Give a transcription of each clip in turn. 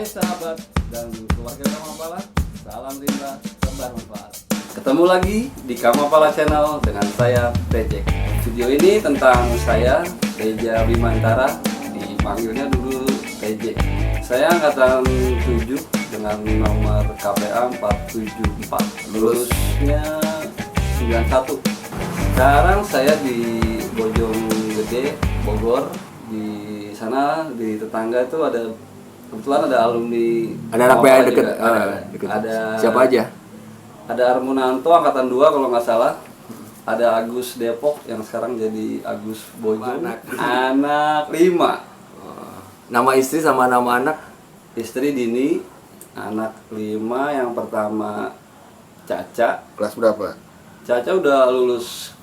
Hai sahabat dan keluarga Kamapala, salam rimba, sebar manfaat. Ketemu lagi di Kamapala Channel dengan saya, Tejek. Video ini tentang saya, Teja Bimantara, dipanggilnya dulu Tejek. Saya angkatan 7 dengan nomor KPA 474, lulusnya 91. Sekarang saya di Bojonggede, Bogor. Di sana di tetangga itu ada kebetulan ada alumni. Ada anak PA deket. Ada Siapa aja? Ada Armunanto angkatan 2 kalau nggak salah. Ada Agus Depok yang sekarang jadi Agus Bojong. Anak 5. Nama istri sama nama anak? Istri Dini, anak 5. Yang pertama Caca. Kelas berapa? Caca udah lulus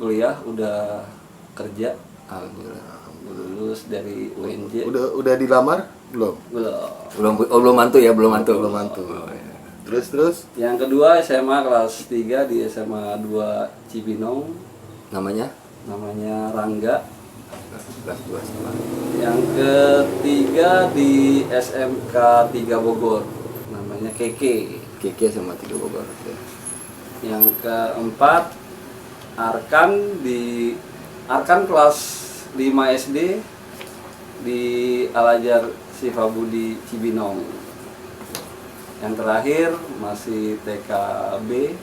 kuliah, udah kerja. Alhamdulillah. Lulus dari UNJ. Udah dilamar? Belum. Belum mantu ya, belum mantu. Belum mantu. Oh, iya. Terus? Yang kedua SMA kelas 3 di SMA 2 Cibinong. Namanya? Namanya Rangga. Kelas 2 sama. Yang ketiga di SMK 3 Bogor. Namanya Keke. Keke sama 3 Bogor. Yang keempat Arkan kelas 5 SD di Al-Azhar Sifabudi Cibinong. Yang terakhir masih TKB,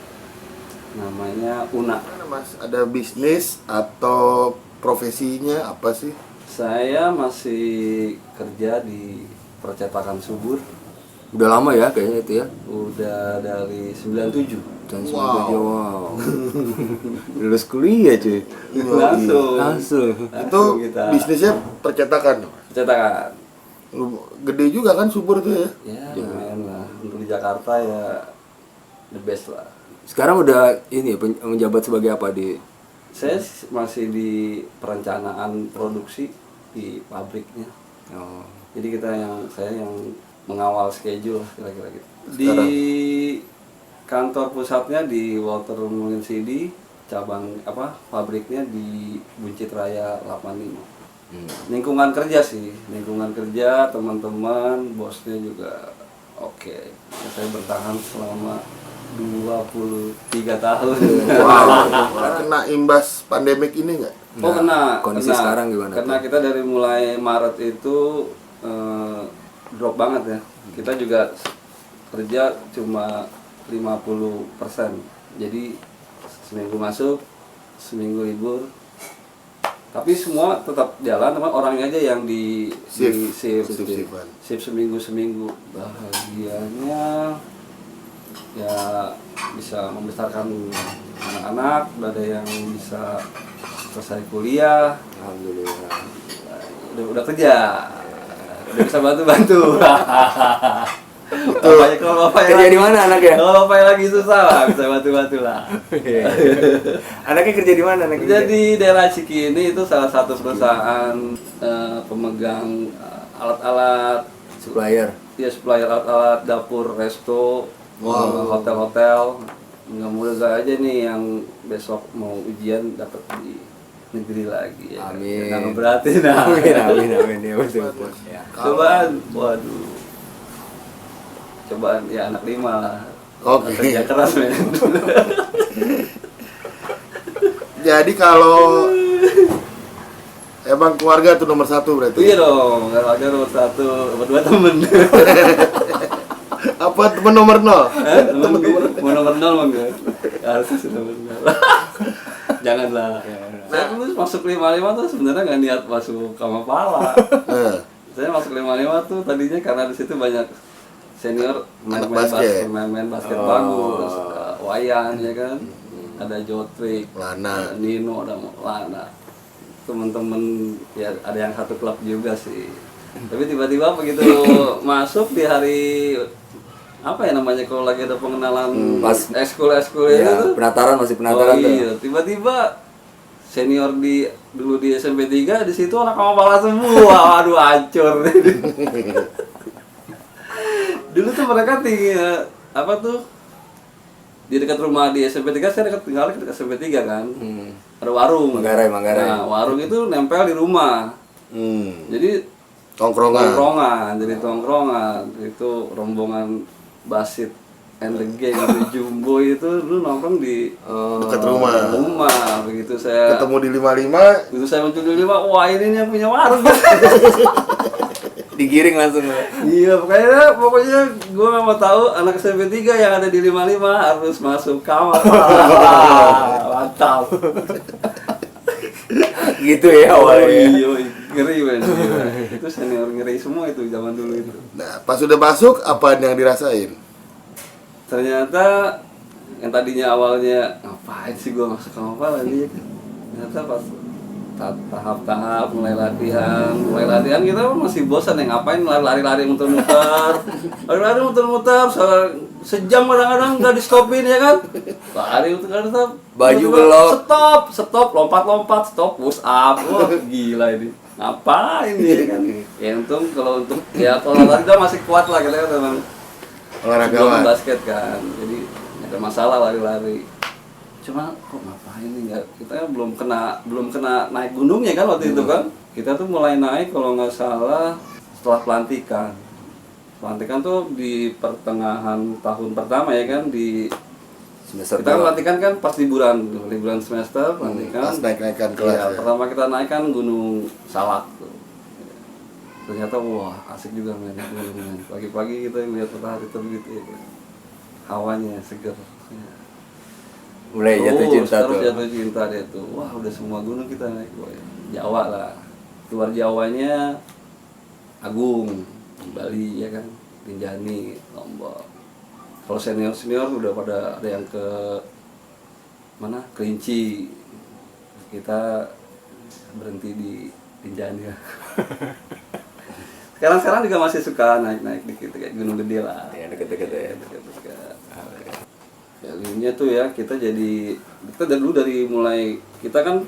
namanya Una. Mas, ada bisnis atau profesinya apa sih? Saya masih kerja di percetakan subur. Udah lama ya kayaknya itu ya? Udah dari 97. Dan Wow. Lulus kuliah cuy. Langsung Itu kita bisnisnya percetakan. percetakan. Gede juga kan subur tuh ya? Ya lumayan lah. Untuk di Jakarta ya the best lah. Sekarang udah ini menjabat sebagai apa di? Saya masih di perencanaan produksi di pabriknya. Oh. Jadi saya yang mengawal schedule kira-kira gitu. Sekarang? Di kantor pusatnya di Walter Mungin City, cabang pabriknya di Buncit Raya 85. Lingkungan kerja sih, lingkungan kerja, teman-teman, bosnya juga oke. Saya bertahan selama 23 tahun. Wow. Kena imbas pandemik ini nggak? Oh kena. Kondisi sekarang gimana? Karena kita dari mulai Maret itu drop banget ya. Kita juga kerja cuma 50%. Jadi seminggu masuk, seminggu libur. Tapi semua tetap jalan, teman orangnya aja yang di shift seminggu. Bahagianya ya bisa membesarkan anak-anak, ada yang bisa selesai kuliah. Alhamdulillah. Udah kerja, udah bisa bantu. Bapaknya kalau bapaknya Kerja di mana anaknya? Kalau bapaknya lagi susah lah, bisa bantu lah. Anaknya kerja di mana anaknya? Kerja di daerah Cikini, itu salah satu perusahaan pemegang alat-alat Supplier. ya, supplier alat-alat dapur, resto, hotel-hotel. Mudah-mudahan aja nih yang besok mau ujian dapat di negeri lagi ya. Amin. Jangan beratin. Amin ya betul. Ya. Cobaan, waduh. Cobaan ya anak 5 lah. Oke. Kerja keras men. Jadi kalau emang keluarga tuh nomor 1 berarti? Iya dong, kalau ada nomor 1, nomor 2 temen. Apa temen nomor 0? Mau nomor 0 mah enggak? Harusnya sih nomor 0. Janganlah. Saya dulu masuk 55 tuh sebenarnya nggak niat masuk Kamapala. Saya masuk 55 tuh tadinya karena di situ banyak senior Anak basket. main basket bagus, Wayan ya kan, ada Jotrik, Lana. ada Nino, ada Lana, temen-temen ya ada yang satu klub juga sih. Tapi tiba-tiba begitu masuk di hari apa ya namanya kalau lagi ada pengenalan pas ekskul ya, itu penataran masih penataran tuh. iya, tiba-tiba senior dulu di SMP 3 di situ anak Kamapala semua. Waduh hancur. Dulu tuh mereka tinggal di dekat rumah di SMP 3, saya tinggal dekat SMP 3 kan. Ada warung. Manggarai. Nah, warung itu nempel di rumah. Jadi Tongkrongan. jadi tongkrongan itu rombongan Basit and the Gang itu Jumbo itu dulu nongkrong di Dekat rumah. rumah. Begitu saya Ketemu di 55. begitu saya muncul di lima, wah ini nih yang punya warung. Digiring langsung. Iya, pokoknya gue gak mau tahu anak SMP 3 yang ada di 55 harus masuk kamar. Mantap. Gitu ya awalnya. Iya, ngeri men. Itu senior ngeri semua itu zaman dulu itu. Nah, pas sudah masuk apa yang dirasain? Ternyata yang tadinya awalnya ngapain sih gue masuk kamar lagi, ternyata pas tahap-tahap mulai latihan kita masih bosan ya, ngapain lari-lari muter-muter sejam kadang-kadang nggak di stopin ya kan, lari muter-muter Baju belok. stop lompat stop push up, wah gila ini ngapain ya kan. Ya untung kalau untuk ya kalau lari udah masih kuat lah, kita kan memang Olahragawan. basket kan, jadi nggak ada masalah lari-lari. Cuma kok ngapain nih, nggak, kita belum kena naik gunungnya kan waktu itu kan. Kita tuh mulai naik kalau nggak salah setelah pelantikan tuh di pertengahan tahun pertama ya kan, di Semester kita dua. pelantikan kan pas liburan semester pelantikan. Pas naik-naikan kelas Iya, ya. pertama kita naik kan Gunung Salak tuh. Ternyata wah asik juga main gunung. Pagi-pagi kita lihat matahari terbit ya kan. Hawanya seger. Ya. Mulai jatuh cinta terus tuh. jatuh cinta deh tuh. Wah udah semua gunung kita naik. Wah, Jawa lah. Luar Jawanya Agung, Bali ya kan, Rinjani, Lombok. Kalau senior udah pada ada yang ke mana? Kerinci. Kita berhenti di Rinjani ya. Sekarang juga masih suka naik dikit kayak Gunung Gede lah. Ya deket-deket ya. Deket-deket. Value-nya tuh ya, kita dari dulu dari mulai kita kan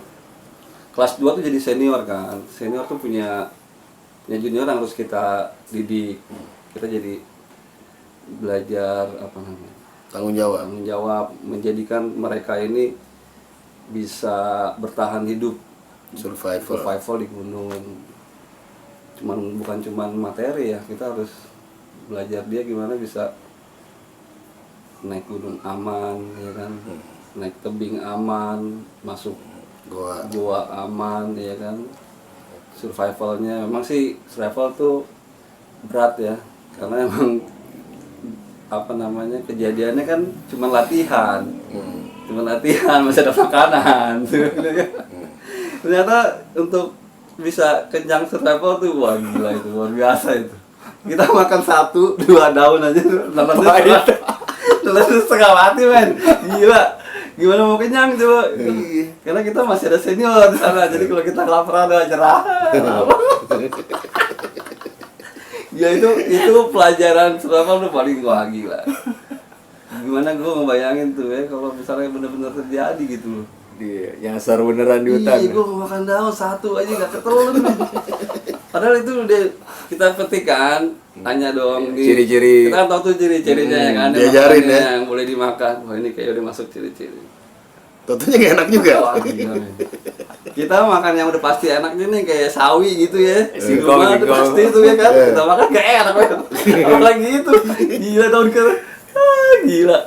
kelas 2 tuh jadi senior kan. Senior tuh punya junior yang harus kita didik. Kita jadi belajar apa namanya? Tanggung jawab. Tanggung jawab, menjadikan mereka ini bisa bertahan hidup, survival di gunung. Bukan cuman materi ya, kita harus belajar dia gimana bisa naik gunung aman ya kan, naik tebing aman, masuk gua aman ya kan. Survivalnya memang sih survival tuh berat ya, karena emang apa namanya, kejadiannya kan cuma latihan, masih ada makanan. Ternyata untuk bisa kenyang survival tuh wah gila, itu luar biasa itu. Kita makan 1-2 daun aja telan setengah mati men, gila. Gimana mau kenyang coba? Karena kita masih ada senior di sana, jadi kalau kita kelaparan udah cerah. Ya itu pelajaran survival tuh paling wah gila. Gimana gue ngebayangin tuh ya kalau misalnya benar-benar terjadi gitu loh. Dia nyasar beneran di hutan. Iya, gue makan daun 1 aja gak ketelan. Padahal itu udah kita petik kan, tanya dong nih. Ciri-ciri. Kita kan tahu tuh ciri-cirinya ya kan. Diajarin ya. Yang boleh dimakan. Wah ini kayak udah masuk ciri-ciri. Tentunya gak enak juga. Wah, gila, men. Kita makan yang udah pasti enaknya nih kayak sawi gitu ya. Di Singkong, rumah udah pasti itu ya kan. Kita makan gak enak men. Apalagi itu. Gila tahun ke. Gila.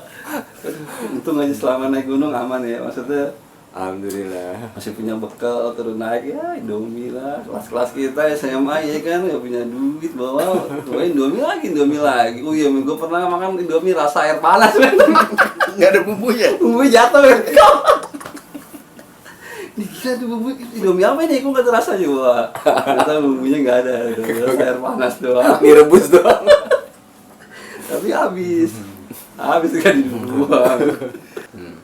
Untung aja selama naik gunung aman ya. Maksudnya Alhamdulillah. masih punya bekal, terus naik ya Indomie lah. Kelas-kelas kita SMA ya kan, gak punya duit bawa Indomie lagi. Oh iya, gue pernah makan Indomie rasa air panas men. Gak ada bumbunya. Bumbu jatuh men. Nih gila tuh bumbu Indomie apa ini? Kok gak terasa juga. Ternyata bumbunya gak ada, rasa air panas doang. Direbus doang. Tapi habis kan dibuang.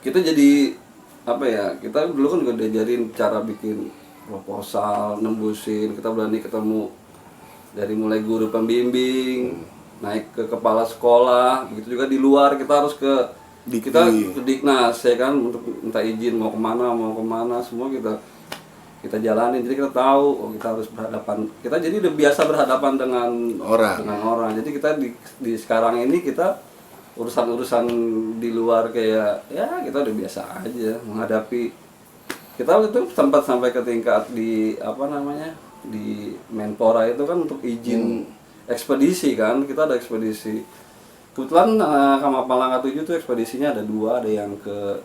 Kita jadi apa ya, kita dulu kan juga diajarin cara bikin proposal, nembusin, kita berani ketemu dari mulai guru pembimbing, naik ke kepala sekolah, begitu juga di luar kita harus ke Diknas ya kan, untuk minta izin mau kemana, semua kita jalanin, jadi kita tahu kita harus berhadapan, kita jadi udah biasa berhadapan dengan orang. Jadi kita di sekarang ini kita urusan di luar kayak ya kita udah biasa aja menghadapi. Kita waktu itu sempat sampai ke tingkat di apa namanya, di Menpora itu kan untuk izin ekspedisi kan, kita ada ekspedisi. Kebetulan Kapal Langkat 7 itu ekspedisinya ada 2, ada yang ke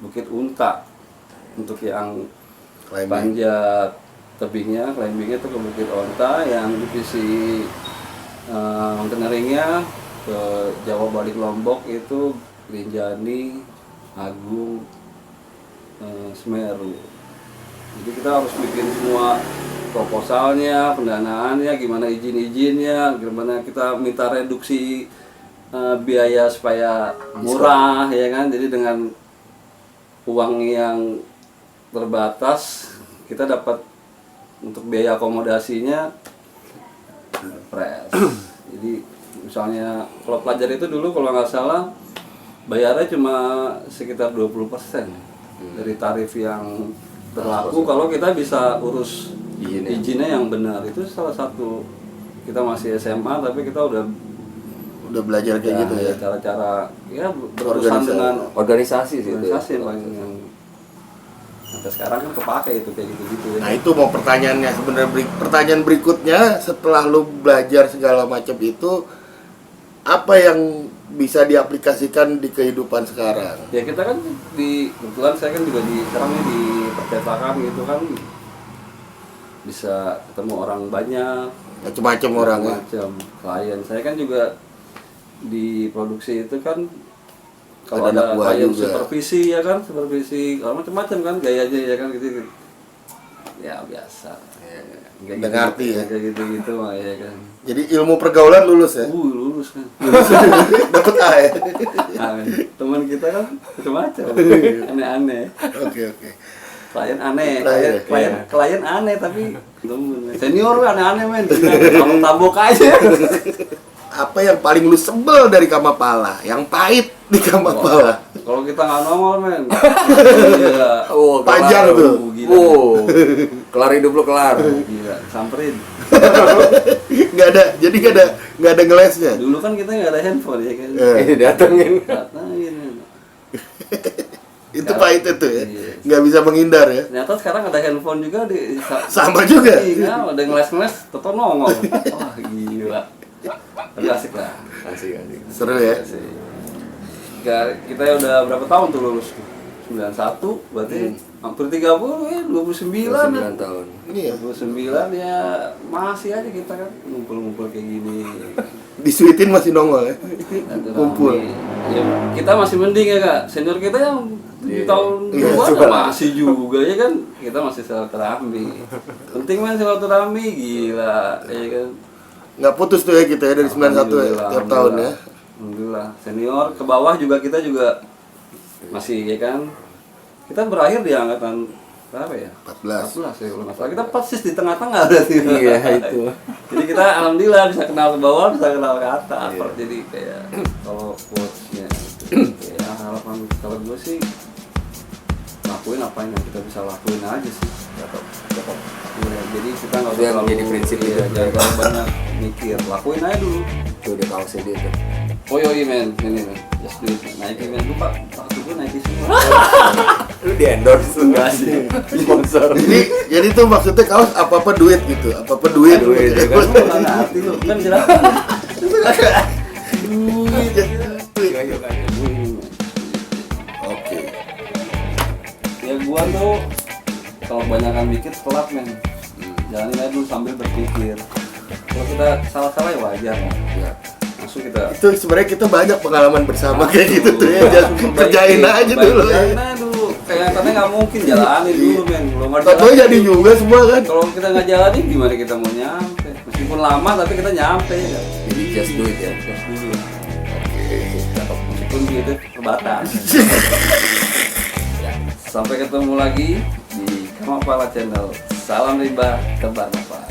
Bukit Unta untuk yang panjat tebingnya, climbingnya itu ke Bukit Unta, yang divisi mountaineeringnya ke Jawa Balik Lombok itu Rinjani, Agung, Semeru. Jadi kita harus bikin semua proposalnya, pendanaannya, gimana izin-izinnya, gimana kita minta reduksi biaya supaya murah ya kan. Jadi dengan uang yang terbatas kita dapat untuk biaya akomodasinya pres. Jadi misalnya kalau pelajar itu dulu kalau nggak salah bayarnya cuma sekitar 20% dari tarif yang berlaku kalau kita bisa urus izinnya yang benar. Itu salah satu, kita masih SMA tapi kita udah belajar kayak gitu ya. Cara-cara ya berurusan dengan organisasi sih itu. organisasi yang sampai sekarang kan kepake itu kayak gitu-gitu ya. Nah itu mau pertanyaannya sebenarnya, pertanyaan berikutnya setelah lu belajar segala macam itu, apa yang bisa diaplikasikan di kehidupan sekarang? Ya kita kan kebetulan saya kan juga sekarang ini di percetakan gitu kan, bisa ketemu orang banyak, Macam-macam orang ya. macam klien. Saya kan juga di produksi itu kan kalau Ada anak ada buah klien juga. supervisi ya kan, supervisi kalau macam-macam kan gayanya ya kan gitu. Ya biasa. Kayak Udah ngerti ya. Kayak gitu-gitu mah ya kan. Jadi ilmu pergaulan lulus ya? Lulus kan. Dapat A ya? Nah, teman kita kan macam-macam, aneh-aneh. Oke. Klien aneh, Klien, klien aneh tapi temen. Senior aneh-aneh men, tabok aja. Apa yang paling lu sebel dari Kamapala? Yang pahit di Kamapala? Kalau kita nggak nongol men, iya. Oh, Panjang kelar. tuh. Gila. Oh, kelar hidup lu kelar. Gila, samperin. Jadi nggak ada ngelesnya. Dulu kan kita nggak ada handphone ya kan. Datengin. Datangin. Itu pahit itu ya, Iya. nggak bisa menghindar ya. Ternyata sekarang ada handphone juga Sama juga. Iya, ada ngeles-ngeles, tetap nongol. Wah gila. Tapi asik lah. Asik. Seru ya. Asik. Kita udah berapa tahun tuh lulus? 91, berarti hampir 30 ya, 29 ya. 9 tahun. Iya. 29 ya masih aja kita kan ngumpul-ngumpul kayak gini. Disuitin masih nongol ya. Silaturahmi. Kumpul. Ya, kita masih mending ya kak. Senior kita yang di tahun Iya, 2 coba. masih juga ya kan. Kita masih silaturahmi. Penting man silaturahmi, gila ya kan. Nggak putus tuh ya kita ya dari 91 ya, tiap tahun ya. Alhamdulillah. Senior ke bawah juga kita juga masih ya kan. Kita berakhir di angkatan berapa ya? 14. 14 ya kalau nggak salah. Kita persis di tengah-tengah berarti. Iya, itu. Jadi kita alhamdulillah bisa kenal ke bawah, bisa kenal ke atas. Jadi kayak kalau quotes-nya ya harapan kalau gue sih lakuin apa yang kita bisa lakuin aja sih. Cakep. Ya, jadi kita nggak Itu usah yang jadi prinsip ya, itu. jangan terlalu banyak mikir, lakuin aja dulu. Tuh dia kaosnya dia tuh. Oh yoi men, ini men, just do it. Nike men, lupa, waktu gue Nike semua. Lu di endorse enggak sih? Sponsor. Jadi tuh maksudnya kaos apa-apa duit gitu, apa-apa duit. Duit, ya kan? Lu nggak ngerti lu, kan jelas. Ayo kan. Oke. Ya gua tuh kalau kebanyakan mikir telat men. Jalanin aja dulu sambil berpikir. Kalau kita salah-salah ya wajar ya. Langsung kita Itu sebenarnya kita banyak pengalaman bersama kayak gitu tuh ya. Jangan kerjain aja dulu ya. Kerjain aja dulu. Kayak katanya nggak mungkin jalanin dulu men. Belum ada Tahu jalanin. jadi juga semua kan. Kalau kita nggak jalanin gimana kita mau nyampe? Meskipun lama tapi kita nyampe ya. Jadi just do it ya. Gas dulu. Meskipun gitu terbatas. Ya, sampai ketemu lagi di Kamapala Channel. Salam rimba, tebar nafas.